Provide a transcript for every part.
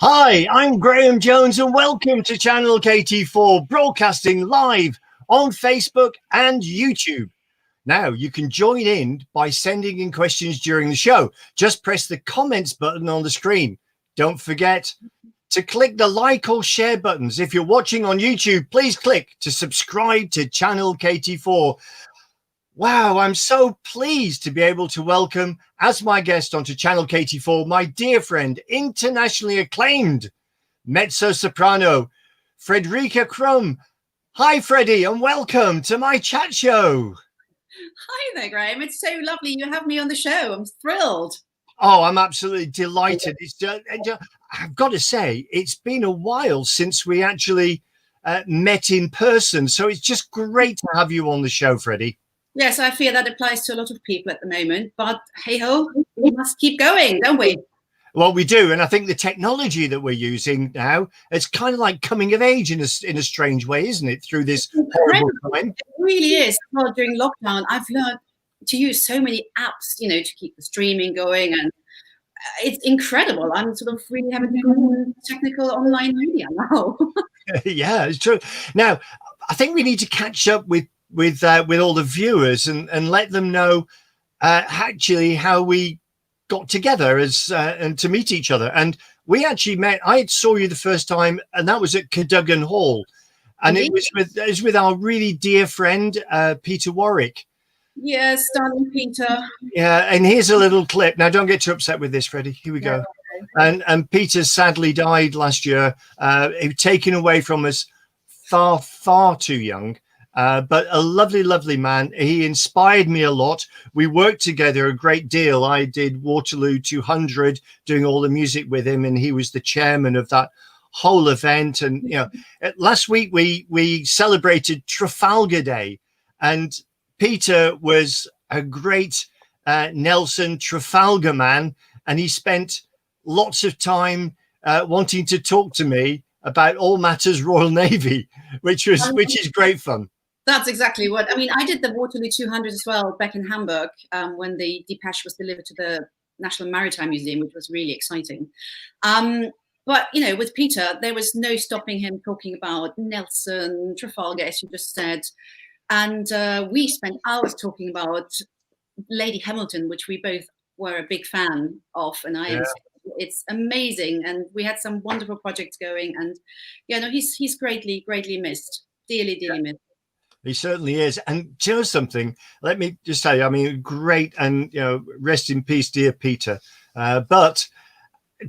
Hi, I'm Graham Jones and welcome to Channel KT4, broadcasting live on Facebook and YouTube. Now, you can join in by sending in questions during the show. Just press the comments button on the screen. Don't forget to click the like or share buttons. If you're watching on YouTube, please click to subscribe to Channel KT4. Wow, I'm so pleased to be able to welcome as my guest onto Channel KT4, my dear friend, internationally acclaimed Mezzo Soprano, Friederika Krum. Hi, Freddie, and welcome to my chat show. Hi there, Graham. It's so lovely you have me on the show. I'm thrilled. Oh, I'm absolutely delighted. I've got to say, it's been a while since we actually met in person. So it's just great to have you on the show, Freddie. Yes, I fear that applies to a lot of people at the moment, but hey-ho, we must keep going, don't we? Well, we do. And I think the technology that we're using now, it's kind of like coming of age in a strange way, isn't it? Through this horrible time. It really is. Well, during lockdown, I've learned to use so many apps, to keep the streaming going. And it's incredible. I'm sort of really having become technical online media now. Yeah, it's true. Now, I think we need to catch up with all the viewers and let them know actually how we got together and to meet each other. And we actually met. I saw you the first time, and that was at Cadogan Hall, and it was with our really dear friend Peter Warwick. Yes, darling Peter. Yeah, and here's a little clip. Now, don't get too upset with this, Freddie. Here we go. And Peter sadly died last year. He was taken away from us far too young. But a lovely, lovely man. He inspired me a lot. We worked together a great deal. I did Waterloo 200, doing all the music with him, and he was the chairman of that whole event. And last week we celebrated Trafalgar Day, and Peter was a great Nelson Trafalgar man, and he spent lots of time wanting to talk to me about all matters Royal Navy, which is great fun. That's exactly what I mean. I did the Waterloo 200 as well back in Hamburg when the Depeche was delivered to the National Maritime Museum, which was really exciting. But with Peter, there was no stopping him talking about Nelson, Trafalgar, as you just said, and we spent hours talking about Lady Hamilton, which we both were a big fan of, and it's amazing, and we had some wonderful projects going, and he's greatly missed, dearly missed. He certainly is. And do you know something? Let me just say, I mean, great, and rest in peace, dear Peter. But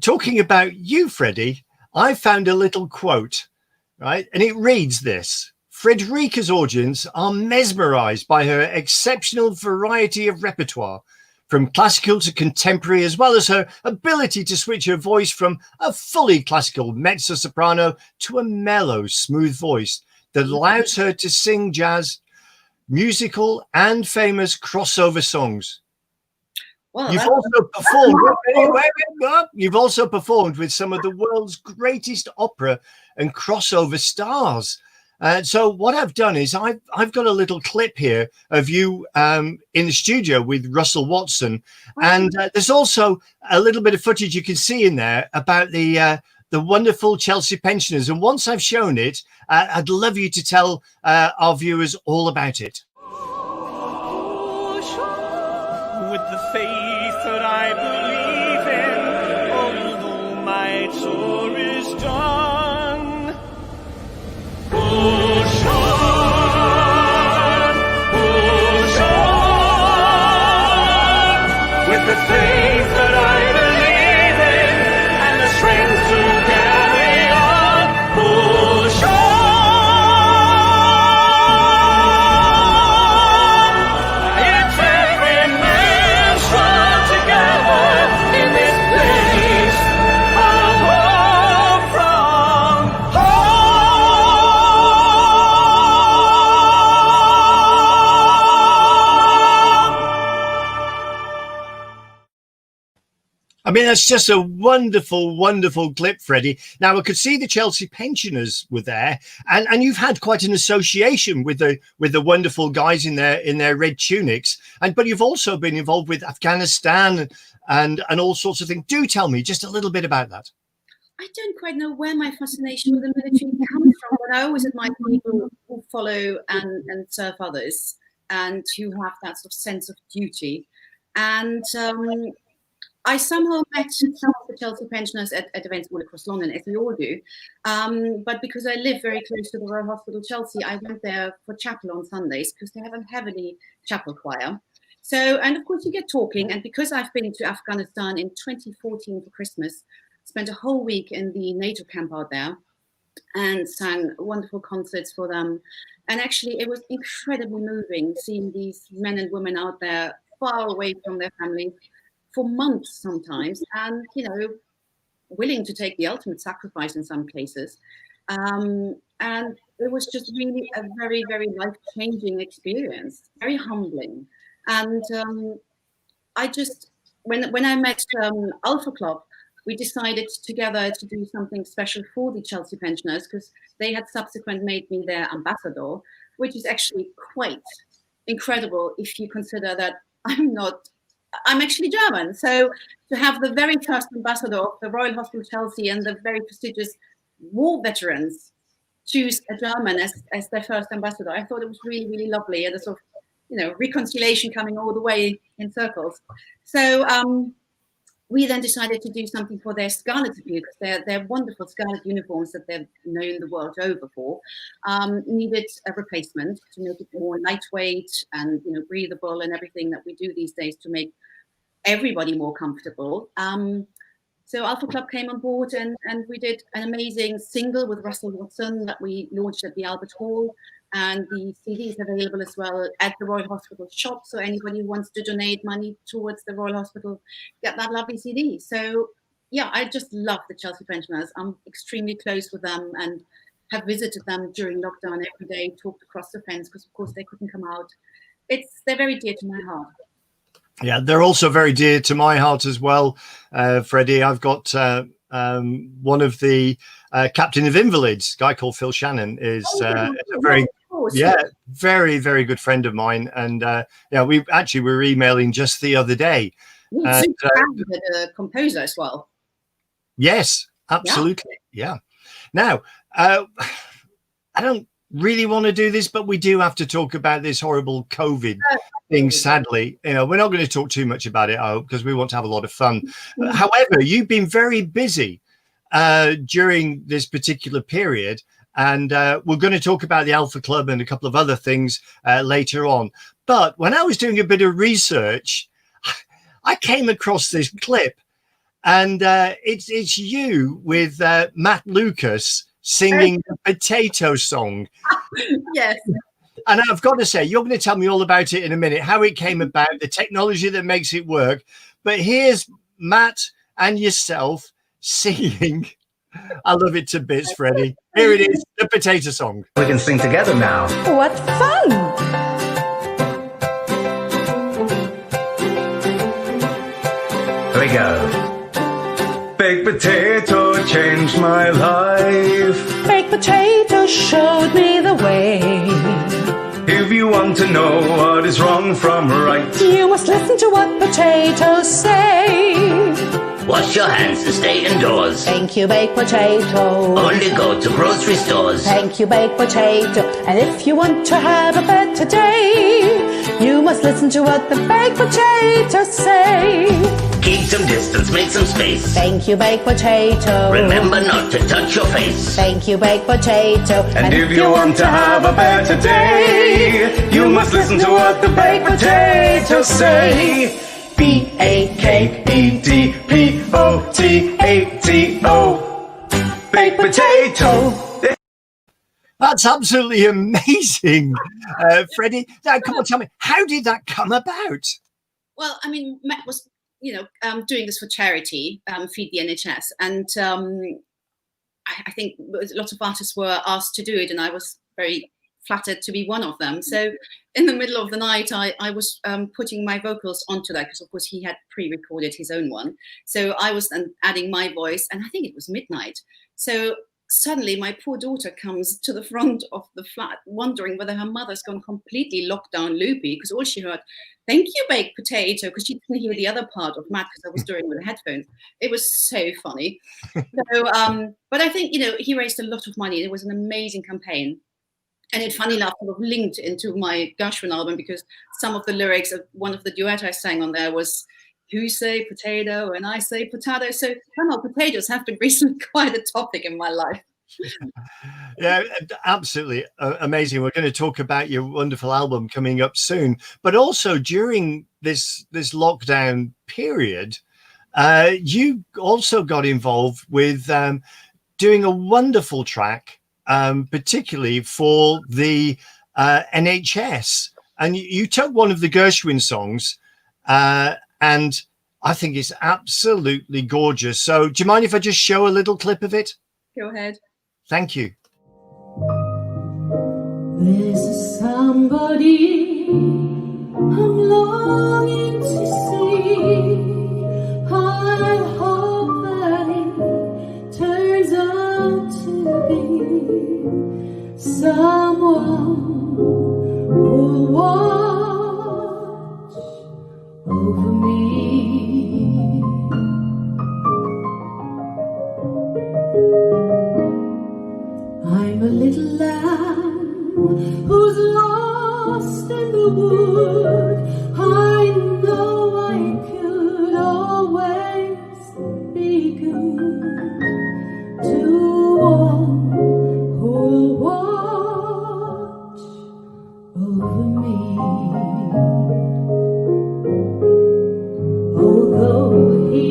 talking about you, Freddie, I found a little quote, right? And it reads this: Friederika's audience are mesmerized by her exceptional variety of repertoire, from classical to contemporary, as well as her ability to switch her voice from a fully classical mezzo soprano to a mellow, smooth voice that allows her to sing jazz, musical, and famous crossover songs. Well, you've also performed with some of the world's greatest opera and crossover stars. So what I've done is I've got a little clip here of you in the studio with Russell Watson, and there's also a little bit of footage you can see in there about the wonderful Chelsea pensioners. And once I've shown it, I'd love you to tell our viewers all about it. With the faith that I believe in, although my tour is done. Push on, with the faith that I believe in, and the strength to carry on. Push on. It's every man strong together in this place. Home from I mean, that's just a wonderful, wonderful clip, Freddie. Now, I could see the Chelsea pensioners were there, and you've had quite an association with the wonderful guys in their red tunics, but you've also been involved with Afghanistan and all sorts of things. Do tell me just a little bit about that. I don't quite know where my fascination with the military comes from, but I always admire people who follow and serve others and who have that sort of sense of duty. And I somehow met some of the Chelsea pensioners at events all across London, as we all do. But because I live very close to the Royal Hospital Chelsea, I went there for chapel on Sundays because they have a heavily chapel choir. So, and of course you get talking. And because I've been to Afghanistan in 2014 for Christmas, spent a whole week in the NATO camp out there and sang wonderful concerts for them. And actually it was incredibly moving seeing these men and women out there far away from their families for months sometimes, and willing to take the ultimate sacrifice in some cases. And it was just really a very, very life-changing experience, very humbling. And I just, when I met Alpha Club, we decided together to do something special for the Chelsea pensioners, because they had subsequently made me their ambassador, which is actually quite incredible if you consider that I'm actually German. So to have the very first ambassador of the Royal Hospital Chelsea and the very prestigious war veterans choose a German as their first ambassador, I thought it was really, really lovely, and a sort of, reconciliation coming all the way in circles. So we then decided to do something for their scarlet appeal, because their wonderful scarlet uniforms that they're known the world over for needed a replacement to make it more lightweight and breathable, and everything that we do these days to make everybody more comfortable. So Alpha Club came on board, and we did an amazing single with Russell Watson that we launched at the Albert Hall. And the CD is available as well at the Royal Hospital shop. So anybody who wants to donate money towards the Royal Hospital, get that lovely CD. So yeah, I just love the Chelsea pensioners. I'm extremely close with them and have visited them during lockdown every day, talked across the fence, because of course they couldn't come out. They're very dear to my heart. Yeah, they're also very dear to my heart as well, Freddie. I've got one of the captain of invalids, a guy called Phil Shannon, is a very very, very good friend of mine. And we actually were emailing just the other day. The composer as well. Yes, absolutely. Yeah. Now, I don't really want to do this, but we do have to talk about this horrible COVID thing. Sadly, we're not going to talk too much about it, I hope, because we want to have a lot of fun. However, you've been very busy during this particular period. And we're going to talk about the Alpha Club and a couple of other things later on. But when I was doing a bit of research, I came across this clip, and it's you with Matt Lucas singing the Potato Song. Yes. And I've got to say, you're going to tell me all about it in a minute, how it came about, the technology that makes it work. But here's Matt and yourself singing. I love it to bits, Freddie. Here it is, the Potato Song. We can sing together now. What fun! Here we go. Baked potato changed my life. Baked potato showed me the way. If you want to know what is wrong from right, You must listen to what potatoes say. Wash your hands and stay indoors. Thank you, baked potato. Only go to grocery stores. Thank you, baked potato. And if you want to have a better day, you must listen to what the baked potatoes say. Keep some distance, make some space. Thank you, baked potato. Remember not to touch your face. Thank you, baked potato. and if you want to have a better day, you must listen to what the baked potatoes say. B-A-K-E-D-P-O-T-A-T-O. Baked potato. That's absolutely amazing, Freddie. Now, come on, tell me, how did that come about? Well, I mean, Matt was, doing this for charity, Feed the NHS. And I think lots of artists were asked to do it, and I was very flattered to be one of them. So in the middle of the night, I was putting my vocals onto that, because of course he had pre-recorded his own one. So I was then adding my voice, and I think it was midnight. So suddenly my poor daughter comes to the front of the flat, wondering whether her mother's gone completely lockdown loopy, because all she heard, "Thank you, baked potato," because she didn't hear the other part of Matt because I was doing it with the headphones. It was so funny. So, but I think, he raised a lot of money. It was an amazing campaign. And it, funny enough, sort of linked into my Gershwin album, because some of the lyrics of one of the duet I sang on there was, "You say potato and I say potato." So somehow potatoes have been recently quite a topic in my life. Yeah, absolutely amazing. We're going to talk about your wonderful album coming up soon, but also during this lockdown period, you also got involved with doing a wonderful track, particularly for the NHS, and you took one of the Gershwin songs, and I think it's absolutely gorgeous. So do you mind if I just show a little clip of it? Go ahead. Thank you. There's somebody I'm longing to see. I hope that it turns out to be someone who'll watch over me. I'm a little lamb who's lost in the wood. I know I could always be good to one who'll watch over me. Although he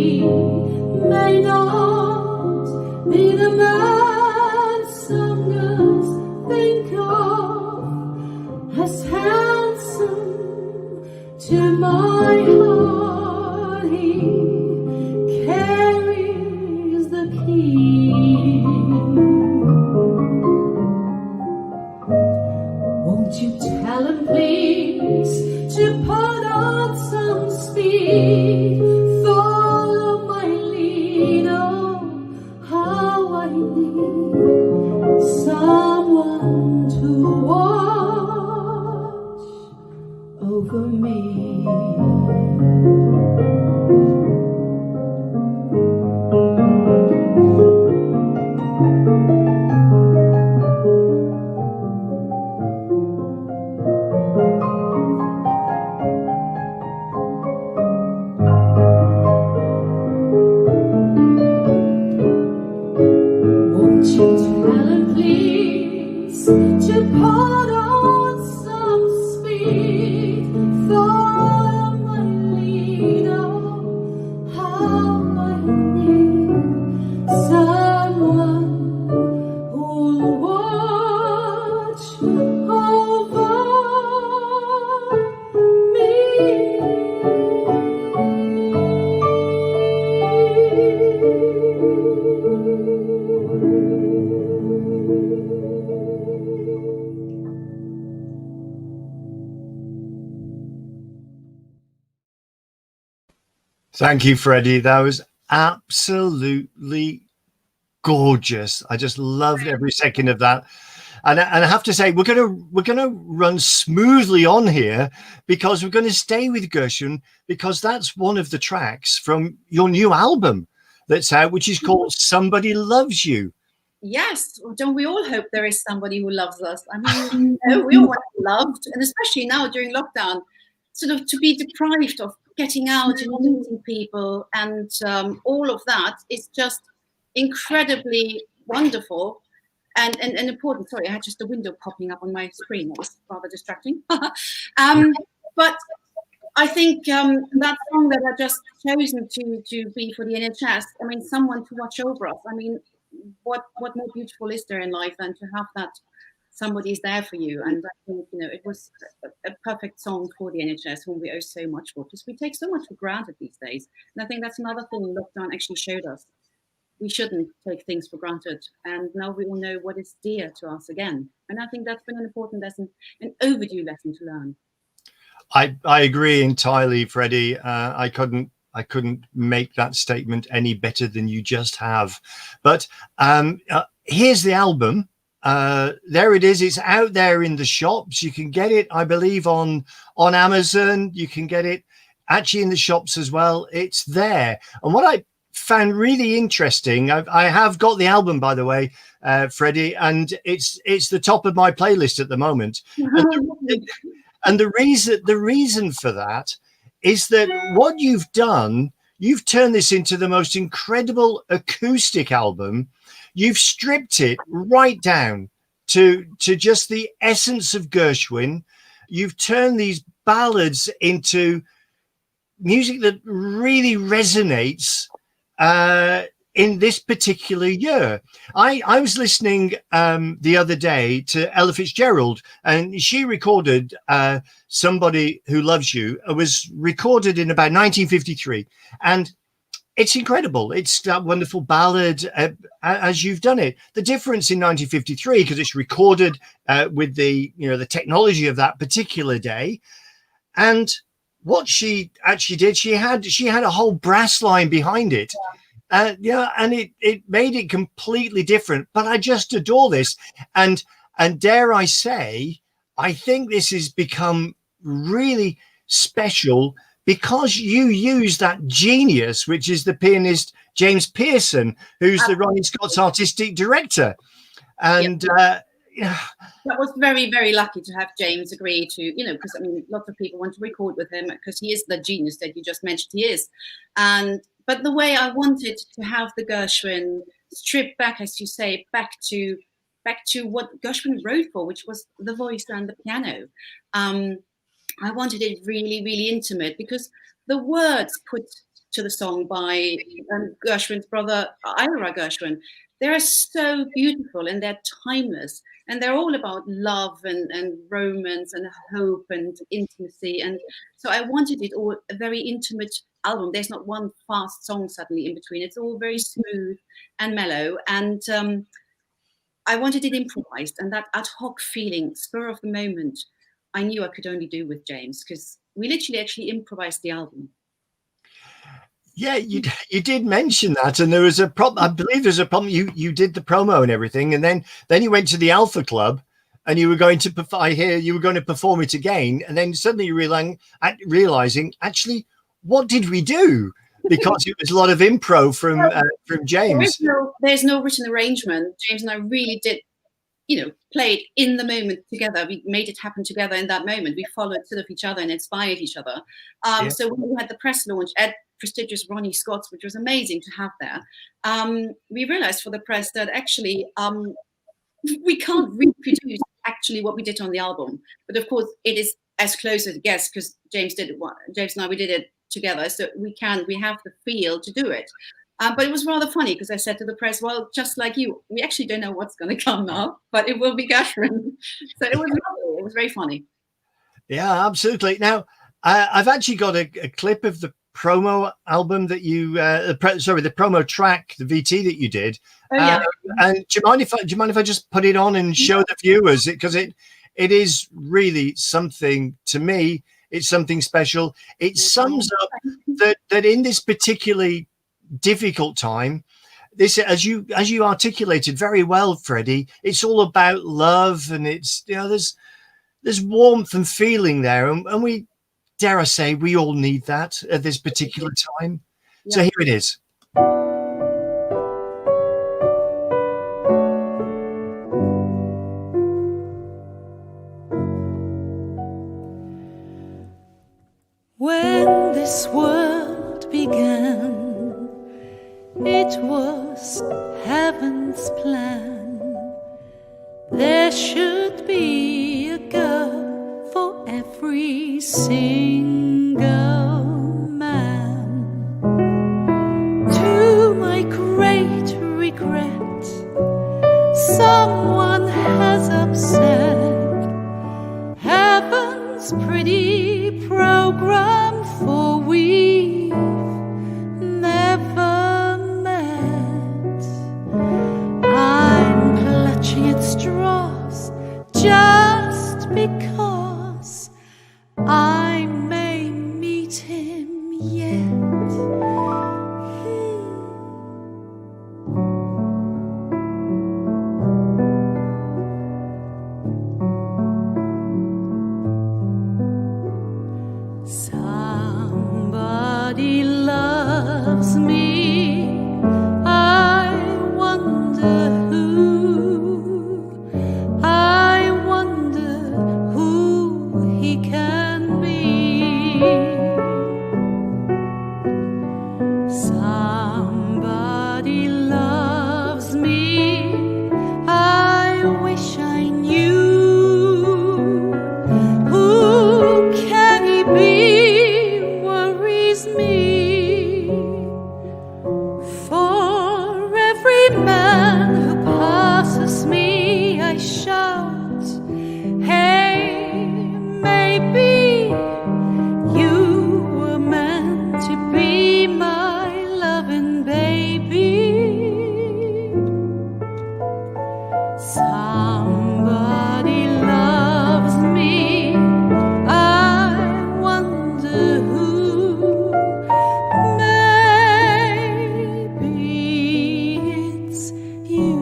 may not be the man some girls think of as handsome, to my heart he carries the key. Won't you tell him please to put on some speed, follow my lead, oh how I need someone to watch over me. Won't you tell him please to put on some speed, follow my lead, oh how I need someone who'll watch over Thank you, Freddie. That was absolutely gorgeous. I just loved every second of that. And I have to say, we're gonna run smoothly on here, because we're going to stay with Gershwin, because that's one of the tracks from your new album that's out, which is called "Somebody Loves You." Yes, don't we all hope there is somebody who loves us? I mean, we all want to be loved, and especially now during lockdown, sort of to be deprived of getting out and meeting people, and all of that is just incredibly wonderful and important. Sorry, I had just a window popping up on my screen. That was rather distracting. But I think that song that I just chosen to be for the NHS, I mean, someone to watch over us. I mean, what more beautiful is there in life than to have that somebody's there for you? And I think, it was a perfect song for the NHS, whom we owe so much for, because we take so much for granted these days. And I think that's another thing lockdown actually showed us. We shouldn't take things for granted. And now we all know what is dear to us again. And I think that's been an important lesson, an overdue lesson to learn. I agree entirely, Freddie. I couldn't make that statement any better than you just have. But here's the album. There it is. It's out there in the shops. You can get it, I believe, on Amazon. You can get it actually in the shops as well. It's there. And what I found really interesting, I have got the album, by the way, Freddie, and it's the top of my playlist at the moment. And the reason for that is that what you've done, you've turned this into the most incredible acoustic album. You've stripped it right down to just the essence of Gershwin. You've turned these ballads into music that really resonates in this particular year. I was listening the other day to Ella Fitzgerald, and she recorded Somebody Who Loves You. It was recorded in about 1953, and it's incredible. It's that wonderful ballad as you've done it. The difference in 1953, because it's recorded with the technology of that particular day, and what she actually did, she had a whole brass line behind it. And it made it completely different. But I just adore this, and dare I say, I think this has become really special because you use that genius, which is the pianist James Pearson, who's the Ronnie Scott's artistic director. And that was very, very lucky to have James agree to, because lots of people want to record with him because he is the genius that you just mentioned he is. But the way I wanted to have the Gershwin stripped back, as you say, back to what Gershwin wrote for, which was the voice and the piano. I wanted it really, really intimate because the words put to the song by Gershwin's brother, Ira Gershwin, they're so beautiful and they're timeless. And they're all about love and romance and hope and intimacy. And so I wanted it all a very intimate album. There's not one fast song suddenly in between. It's all very smooth and mellow. And I wanted it improvised, and that ad hoc feeling, spur of the moment, I knew I could only do with James because we literally actually improvised the album. Yeah, you did mention that, and there was a problem. I believe there's a problem. You did the promo and everything, and then you went to the Alpha Club, and you were going to. I hear you were going to perform it again, and then suddenly you realizing actually, what did we do? Because it was a lot of improv from James. There's no written arrangement. James and I really did, played in the moment together. We made it happen together in that moment. We followed sort of each other and inspired each other. So when we had the press launch at prestigious Ronnie Scott's, which was amazing to have there, we realized for the press that actually we can't reproduce actually what we did on the album. But of course, it is as close as it gets because James and I, we did it together. So we have the feel to do it. But it was rather funny because I said to the press, well, just like you, we actually don't know what's going to come now, but it will be Gershwin. So it was lovely. It was very funny. Yeah, absolutely. Now, I've actually got a clip of the promo album that you, the promo track, the VT that you did. Oh, yeah. And do you mind if I just put it on and show the viewers it? Because it is really something to me. It's something special. It sums up that in this particularly difficult time, this, as you articulated very well, Freddie, it's all about love, and it's there's warmth and feeling there, and we, dare I say, we all need that at this particular time. Yeah. So here it is. When this world began, it was heaven's plan. There should be a girl for every single man. To my great regret, someone has upset heaven's pretty program, for we've never met. I'm clutching at straws just because I may meet him yet. wish I knew who can he be worries me. For every man who passes me, I shout, hey, maybe you were meant to be my loving baby. Somebody loves me, I wonder who. Maybe it's you.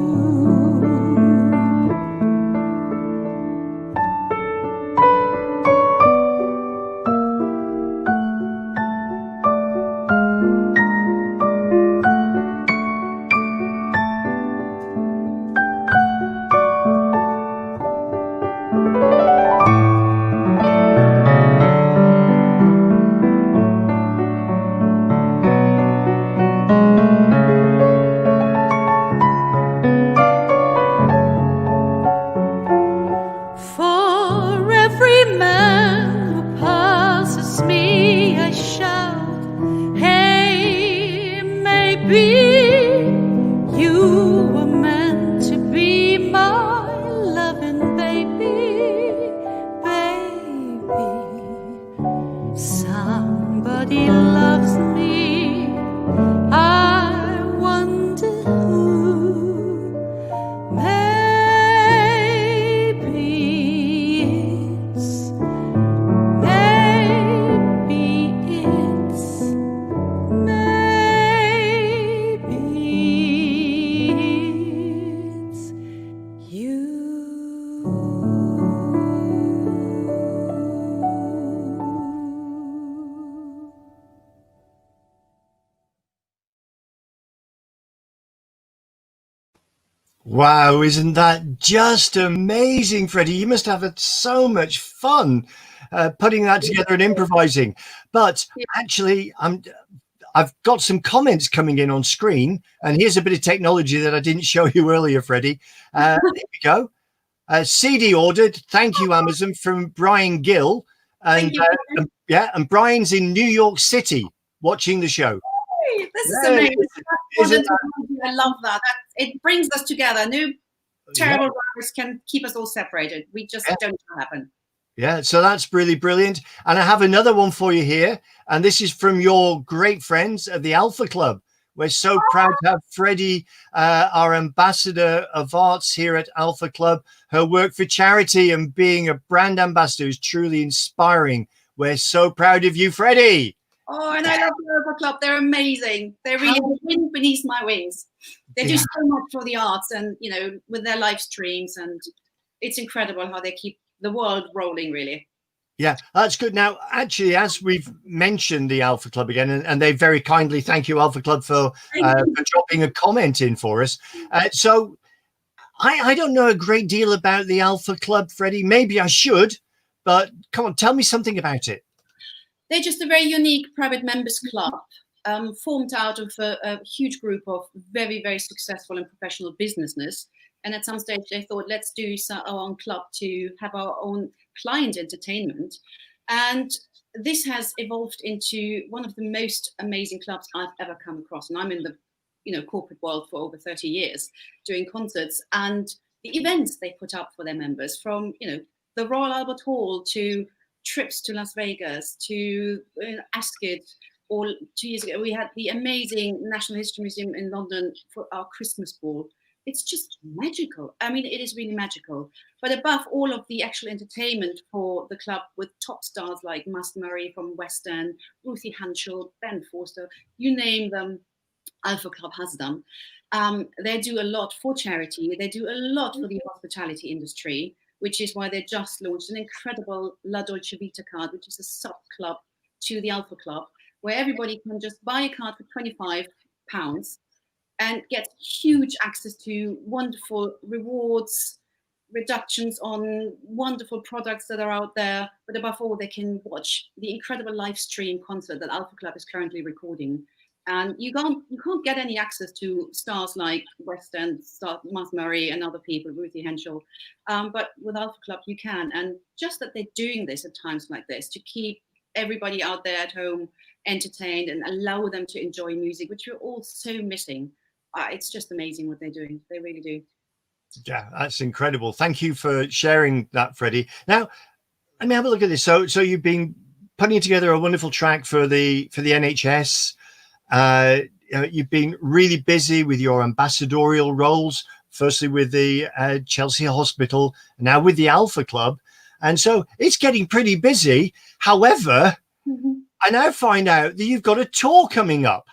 For every man who passes me, I shout, hey, maybe you were meant to be my loving baby, baby. Somebody loves me, I wonder who. Wow, isn't that just amazing, Freddie? You must have had so much fun putting that together and improvising. But actually, I've got some comments coming in on screen, and here's a bit of technology that I didn't show you earlier, Freddie. There we go. CD ordered. Thank you, Amazon, from Brian Gill. And yeah, and Brian's in New York City watching the show. This is amazing. I love that. It brings us together. No terrible virus can keep us all separated. We just don't happen. Yeah, so that's really brilliant. And I have another one for you here. And this is from your great friends at the Alpha Club. We're so proud to have Freddie, our ambassador of arts here at Alpha Club. Her work for charity and being a brand ambassador is truly inspiring. We're so proud of you, Freddie. Oh, and I love the Alpha Club. They're amazing. They're really the wind beneath my wings. They do so much for the arts and, you know, with their live streams. And it's incredible how they keep the world rolling, really. Yeah, that's good. Now, actually, as we've mentioned the Alpha Club again, and they very kindly thank you, Alpha Club, for dropping a comment in for us. So I don't know a great deal about the Alpha Club, Freddie. Maybe I should, but come on, tell me something about it. They're just a very unique private members club, formed out of a huge group of very, very successful and professional businesses. And at some stage, they thought, let's do our own club to have our own client entertainment. And this has evolved into one of the most amazing clubs I've ever come across. And I'm in the corporate world for over 30 years doing concerts, and the events they put up for their members, from the Royal Albert Hall to trips to Las Vegas to Ascot, or 2 years ago we had the amazing National History Museum in London for our Christmas ball. It's just magical. I mean, it is really magical. But above all of the actual entertainment for the club, with top stars like Mus Murray from West End, Ruthie Hanschel, Ben Forster, you name them, Alpha Club has them. They do a lot for charity. They do a lot for the hospitality industry, which is why they just launched an incredible La Dolce Vita card, which is a sub-club to the Alpha Club, where everybody can just buy a card for £25 and get huge access to wonderful rewards, reductions on wonderful products that are out there. But above all, they can watch the incredible live stream concert that Alpha Club is currently recording. And you can't get any access to stars like West End, Mark Murray and other people, Ruthie Henschel. But with Alpha Club, you can. And just that they're doing this at times like this to keep everybody out there at home entertained and allow them to enjoy music, which we're all so missing. It's just amazing what they're doing. They really do. Yeah, that's incredible. Thank you for sharing that, Freddie. Now, let me have a look at this. So you've been putting together a wonderful track for the NHS. You've been really busy with your ambassadorial roles, firstly with the Chelsea Hospital, now with the Alpha Club. And so it's getting pretty busy. However, I now find out that you've got a tour coming up.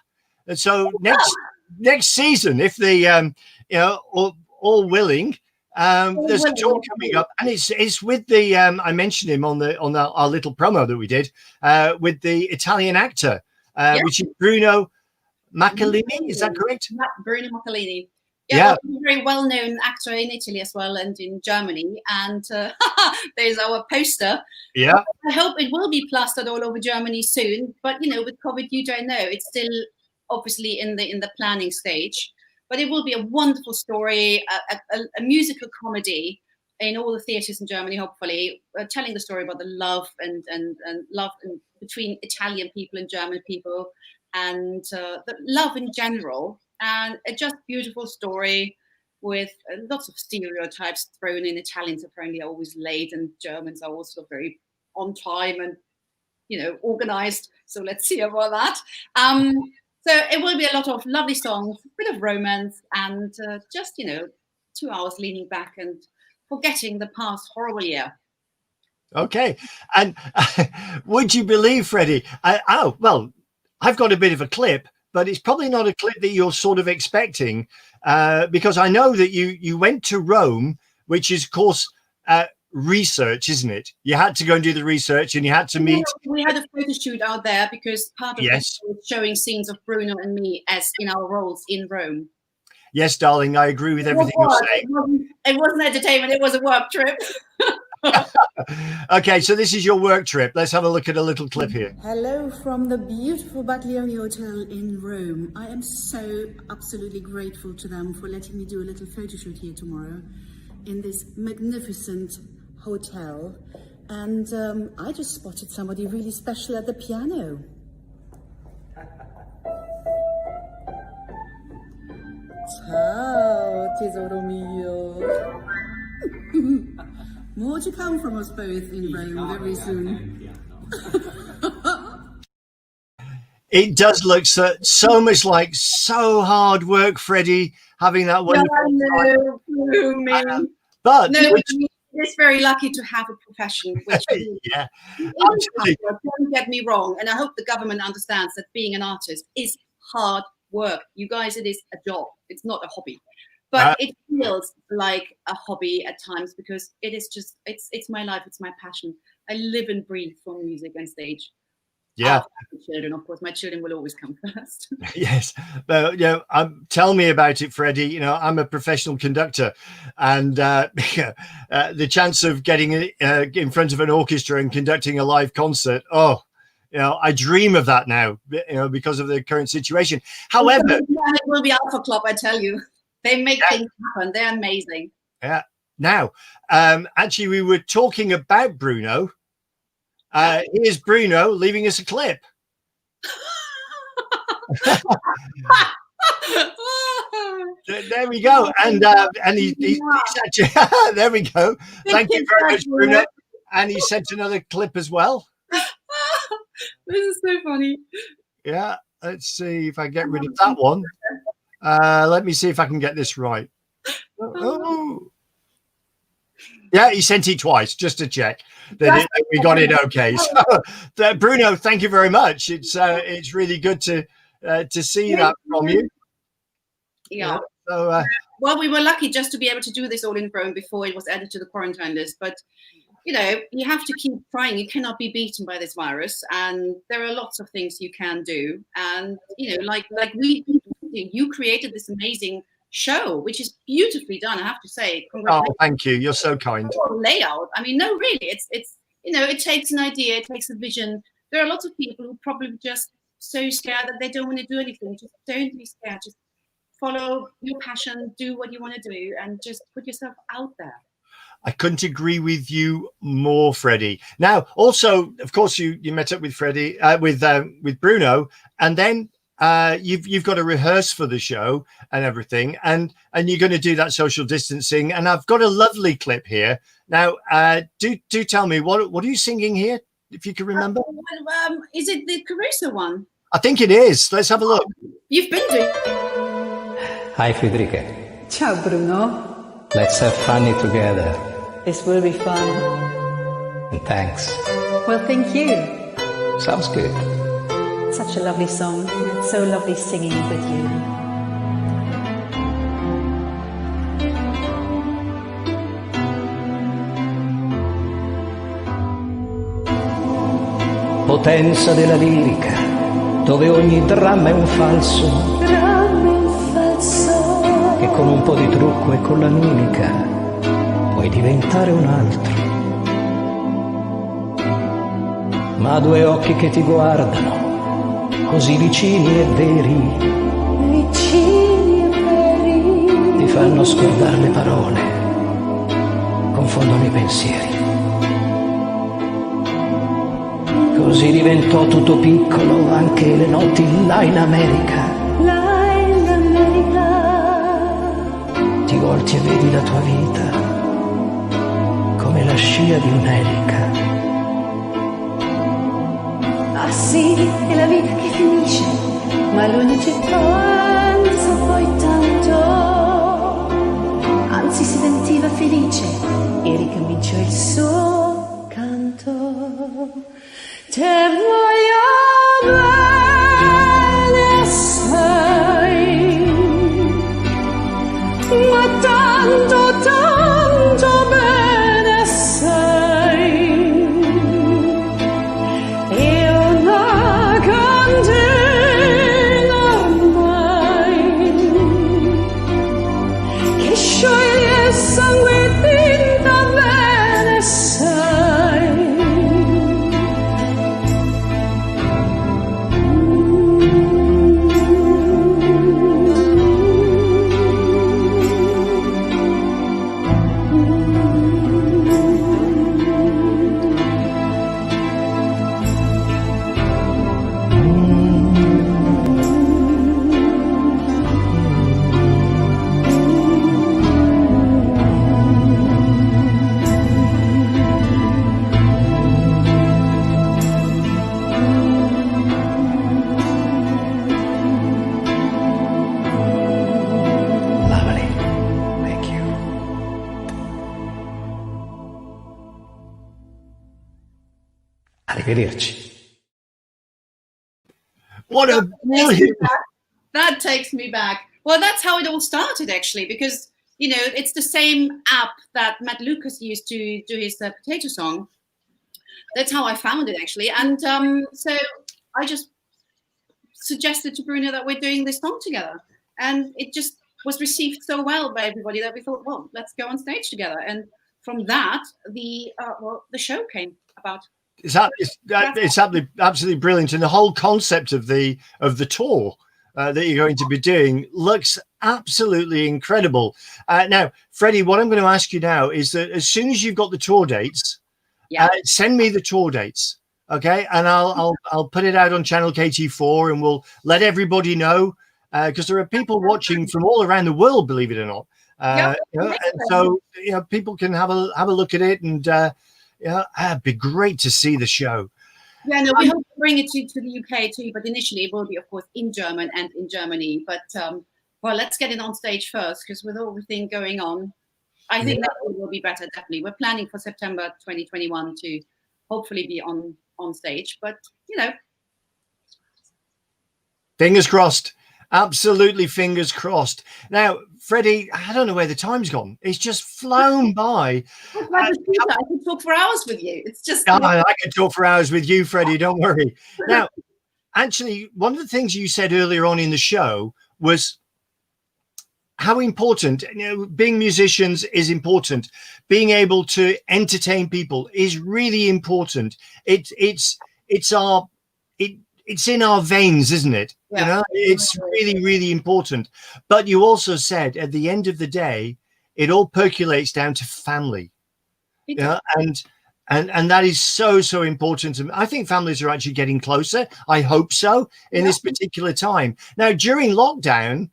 And so next season, if the, all willing, there's a tour coming up, and it's with the I mentioned him on our little promo that we did with the Italian actor, which is Bruno Maccalini. Is that correct? Bruno Maccalini. Yeah. Well, he's a very well-known actor in Italy as well, and in Germany. And there's our poster. Yeah. I hope it will be plastered all over Germany soon. But with COVID, you don't know. It's still obviously in the planning stage. But it will be a wonderful story, a musical comedy in all the theatres in Germany, hopefully, telling the story about the love and love between Italian people and German people, and the love in general. And a just beautiful story with lots of stereotypes thrown in. Italians apparently are always late, and Germans are also very on time and organized. So let's see about that. So it will be a lot of lovely songs, a bit of romance, and just 2 hours leaning back and forgetting the past horrible year. Okay. And would you believe, Freddie? I've got a bit of a clip, but it's probably not a clip that you're sort of expecting, because I know that you went to Rome, which is, of course, research, isn't it? You had to go and do the research, and you had to meet. We had a photo shoot out there because part of it was showing scenes of Bruno and me as in our roles in Rome. Yes, darling, I agree with everything you're saying. It wasn't entertainment; it was a work trip. Okay, so this is your work trip. Let's have a look at a little clip here. Hello from the beautiful Baglioni Hotel in Rome. I am so absolutely grateful to them for letting me do a little photo shoot here tomorrow in this magnificent hotel. And I just spotted somebody really special at the piano. Ciao, tesoro mio. More to come from us both in Rome very soon. It does look so much like so hard work, Freddie, having that wonderful time. But it's very lucky to have a profession. Which yeah, absolutely. Don't get me wrong, and I hope the government understands that being an artist is hard work. You guys, it is a job. It's not a hobby. But it feels like a hobby at times because it is just, it's my life, it's my passion. I live and breathe for music and stage. Yeah. Children, of course, my children will always come first. Yes. Tell me about it, Freddie. I'm a professional conductor, and the chance of getting in front of an orchestra and conducting a live concert, I dream of that now, because of the current situation. However, it will be Alpha Club, I tell you. They make things happen. They're amazing. Yeah. Now, actually, we were talking about Bruno. Here's Bruno leaving us a clip. There we go. And he's actually, there we go. Thank you very much, Bruno. And he sent another clip as well. This is so funny. Yeah. Let's see if I get rid of that one. Let me see if I can get this right. Oh. Yeah, he sent it twice just to check that we got it okay. So, Bruno, thank you very much. It's really good to see that from you. Yeah. So, well, we were lucky just to be able to do this all in Rome before it was added to the quarantine list. But you have to keep trying. You cannot be beaten by this virus, and there are lots of things you can do. And like you created this amazing show, which is beautifully done, I have to say. Oh, thank you. You're so kind. Layout. I mean, no, really, it's it takes an idea, it takes a vision. There are lots of people who probably just so scared that they don't want to do anything. Just don't be scared. Just follow your passion, do what you want to do, and just put yourself out there. I couldn't agree with you more, Freddie. Now, also, of course, you met up with Freddie, with Bruno, and then you've got to rehearse for the show and everything, and you're going to do that social distancing. And I've got a lovely clip here. Now, do tell me what are you singing here, if you can remember? Is it the Caruso one? I think it is. Let's have a look. You've been doing. Hi, Friederika. Ciao, Bruno. Let's have fun together. This will be fun. And thanks. Well, thank you. Sounds good. Such a lovely song. It's so lovely singing it with you. Potenza della lirica, dove ogni dramma è un falso. Che con un po' di trucco e con la mimica puoi diventare un altro. Ma due occhi che ti guardano, così vicini e veri, ti fanno scordare le parole, confondono i pensieri. Così diventò tutto piccolo anche le notti là in America. Ti volti e vedi la tua vita come la scia di un'elica. Ah sì, è la vita che finisce, ma lui ci pensa poi tanto. Anzi si sentiva felice e ricominciò il suo canto. Te voglio bene assai, ma tanto, tanto bene assai. E una candela ormai che scioglie il sangue tinta bene assai. Arrivederci. What a brilliant. That takes me back. Well, that's how it all started, actually, because, you know, it's the same app that Matt Lucas used to do his potato song. That's how I found it, actually. And so I just suggested to Bruno that we're doing this song together. And it just was received so well by everybody that we thought, well, let's go on stage together. And from that, the show came about. It's absolutely brilliant, and the whole concept of the tour that you're going to be doing looks absolutely incredible. Now, Freddie, what I'm going to ask you now is that as soon as you've got the tour dates, send me the tour dates, okay? And I'll put it out on channel KT4, and we'll let everybody know because there are people watching from all around the world, believe it or not. And so people can have a look at it and. It'd be great to see the show. Yeah, no, we hope to bring it to the UK too, but initially it will be, of course, in German and in Germany. But well, let's get it on stage first, because with everything going on, I think that will be better. Definitely, we're planning for September 2021 to hopefully be on stage. But fingers crossed. Absolutely, fingers crossed. Now, Freddie, I don't know where the time's gone. It's just flown by. I could talk for hours with you. It's just. I could talk for hours with you, Freddie. Don't worry. Now, actually, one of the things you said earlier on in the show was how important, being musicians is important. Being able to entertain people is really important. it's in our veins, isn't it? Yeah. You know, it's really, really important. But you also said at the end of the day, it all percolates down to family. Yeah, and that is so, so important. I think families are actually getting closer. I hope so in this particular time. Now, during lockdown,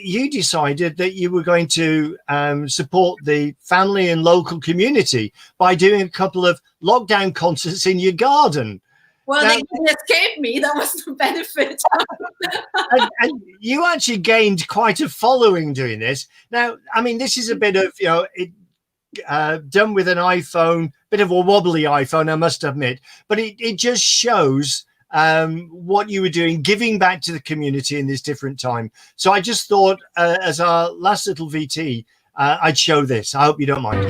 you decided that you were going to support the family and local community by doing a couple of lockdown concerts in your garden. Well, Now, they didn't escape me. That was the benefit. and you actually gained quite a following doing this. Now, I mean, this is a bit of, you know, done with an iPhone, bit of a wobbly iPhone, I must admit, but it just shows what you were doing, giving back to the community in this different time. So I just thought, as our last little VT, I'd show this. I hope you don't mind.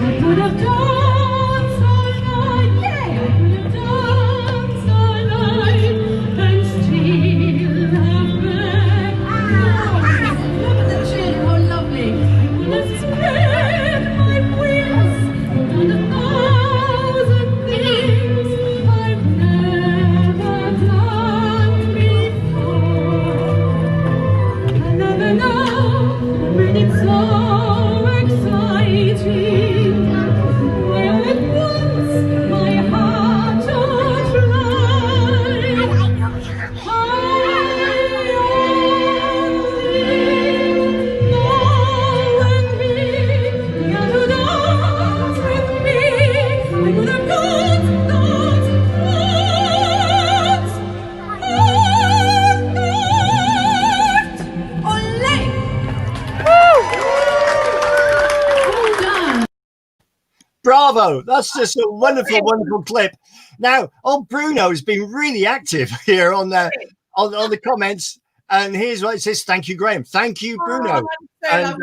Bravo. That's just a wonderful, wonderful clip. Now, old Bruno has been really active here on the comments. And here's what it says. Thank you, Graham. Thank you, Bruno. And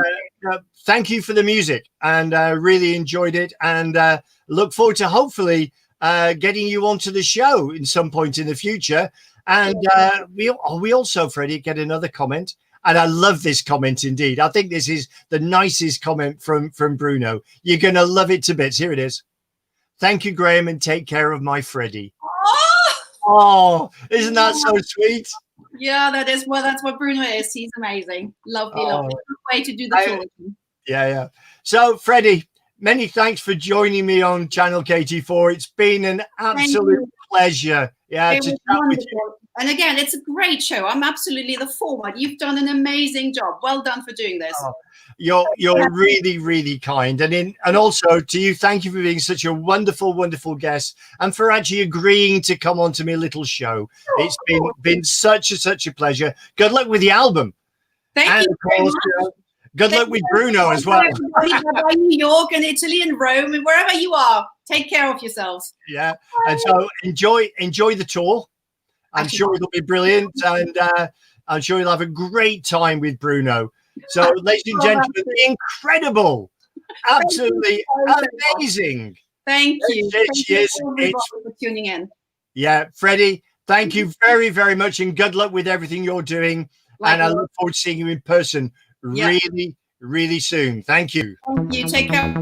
thank you for the music. And really enjoyed it. And look forward to hopefully getting you onto the show in some point in the future. And we also, Freddie, get another comment. And I love this comment indeed. I think this is the nicest comment from Bruno. You're going to love it to bits. Here it is. Thank you, Graham, and take care of my Freddie. Oh, isn't that so sweet? Yeah, that is. Well, that's what Bruno is. He's amazing. Lovely, lovely. Good way to do the tour. Yeah. So, Freddie, many thanks for joining me on Channel KT4. It's been an absolute pleasure. Yeah, to chat with you. And again, it's a great show. I'm absolutely the forward. You've done an amazing job. Well done for doing this. Oh, you're really, really kind. And also to you, thank you for being such a wonderful, wonderful guest and for actually agreeing to come on to my little show. It's been such a pleasure. Good luck with the album. Thank you very much. Good luck with Bruno as well. New York and Italy and Rome and wherever you are. Take care of yourselves. Yeah. And so enjoy the tour. I'm sure it'll be brilliant, and I'm sure you'll have a great time with Bruno. So, ladies and gentlemen, incredible, absolutely amazing. Thank you. Thank you for tuning in. Yeah, Freddie, thank you very, very much, and good luck with everything you're doing. And I look forward to seeing you in person really, really soon. Thank you. Thank you. Take care.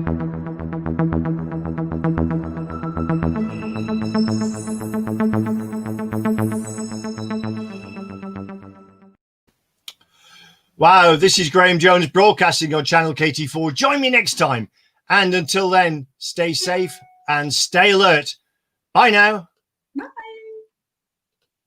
Wow, this is Graham Jones broadcasting on Channel KT4. Join me next time. And until then, stay safe and stay alert. Bye now.